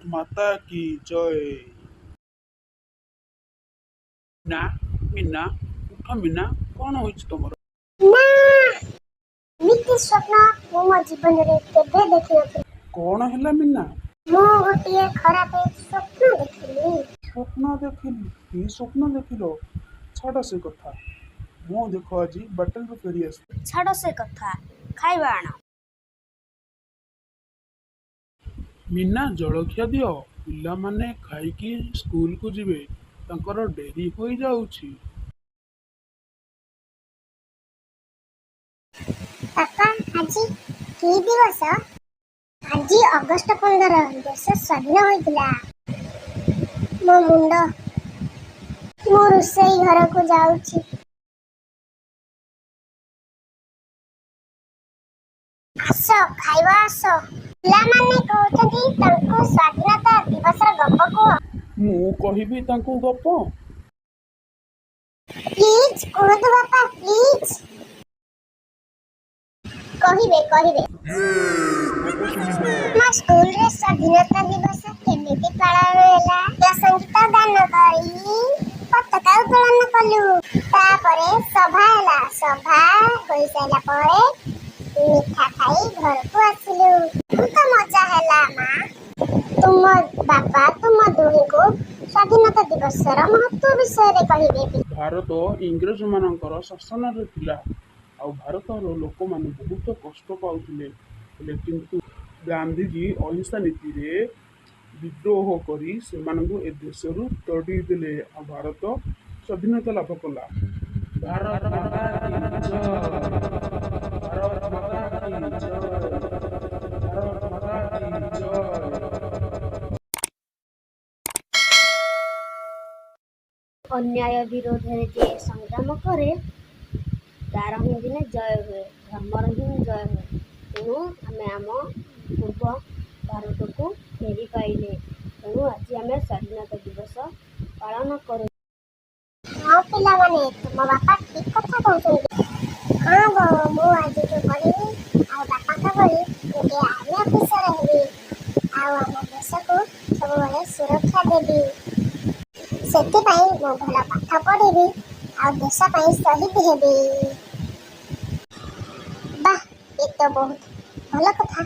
माता की जय। ना मीना उठ मीना कौन हो तुम? ନା ଏମିତି ସ୍ୱପ୍ନ ମୁଁ ମୋ ଜୀବନରେ କେବେ ଦେଖିନଥିଲି। कौन है मीना? ମୁଁ ଗୋଟିଏ ଖରାପ ସ୍ୱପ୍ନ ଦେଖିଲି। स्वप्न देखिल कि स्वप्न देखिल छाड़ से कथा मु देख आज बाटल फेरी आस ଛାଡ଼ ସେ କଥା, ଖାଇବା ଆଣ। मीना जलखिया दियो पिला माने खाइकी स्कूल को जिवे तांकर डेरी हो जाउछि। ବାପା ଆଜି କି ଦିବସ? ଆଜି ଅଗଷ୍ଟ 15 ଦେଶ ସ୍ୱାଧୀନ ହୋଇଥିଲା। ମୋ ମୁଣ୍ଡ, ମୁଁ ରୋଷେଇ ଘରକୁ ଯାଉଛି। ଆସ ଖାଇବା ଆସ। ପିଲାମାନେ କହୁଛନ୍ତି ତାଙ୍କୁ ସ୍ୱାଧୀନତା ଦିବସର ଗପ କୁହ। मु कहिबी तांको गप। ପ୍ଲିଜ୍ କୁହନ୍ତୁ ବାପା ପ୍ଲିଜ୍। କହିବେ କହିବେ। ଆମ ସ୍କୁଲରେ ସ୍ୱାଧୀନତା ଦିବସ କେମିତି ପାଳନ ହେଲା? ସଙ୍ଗୀତ ଗାନ କରି ପତାକା ଉତ୍ତୋଳନ କଲୁ। ତାପରେ ସଭା ହେଲା। ସଭା ହୋଇସାରିଲା ପରେ ମିଠା ଖାଇ ଘରକୁ ଆସିଲୁ। ବହୁତ ମଜା ହେଲା ମା। ତୁମ ବାପା ତୁମ ଦୁହିଁଙ୍କୁ ସ୍ୱାଧୀନତା ଦିବସର ମହତ୍ତ୍ୱ ବିଷୟରେ କହିବେ। भारत इंग्रेज मानकर शासन रे थिला आ भारतर लोक माने बहुत कष्ट पाउथिले किंतु गांधीजी अहिंसा नीति रे विद्रोह करी से मानकु ए देशरु तड़ी देले आ भारत स्वाधीनता लाभ कला। भारत माता की जय। भारत माता की जय। भारत माता की जय। ଅନ୍ୟାୟ ବିରୋଧରେ ଯିଏ ସଂଗ୍ରାମ କରେ ତାର ହିଁ ଦିନେ ଜୟ ହୁଏ, ଧର୍ମର ହିଁ ଜୟ ହୁଏ। ତେଣୁ ଆମେ ଆମ ପୂର୍ବ ଭାରତକୁ ଫେରି ପାଇଲେ। ତେଣୁ ଆଜି ଆମେ ସ୍ୱାଧୀନତା ଦିବସ ପାଳନ କରୁ। ହଁ ପିଲାମାନେ, ତୁମ ବାପା ଠିକ୍ କଥା କହୁଛନ୍ତି। ହଁ ବୋଉ, ମୁଁ ଆଜିଠୁ ପଢ଼ିବି ଆଉ ବାପାଙ୍କ ଭଳି ଗୋଟିଏ ଆର୍ମି ଅଫିସର ହେବି ଆଉ ଆମ ଦେଶକୁ ସବୁବେଳେ ସୁରକ୍ଷା ଦେବି। ସେଥିପାଇଁ ମୁଁ ଭଲ ପାଠ ପଢ଼ିବି ଆଉ ଦେଶ ପାଇଁ ଶହୀଦ ହେବି। ବାଃ, ଏ ତ ବହୁତ ଭଲ କଥା।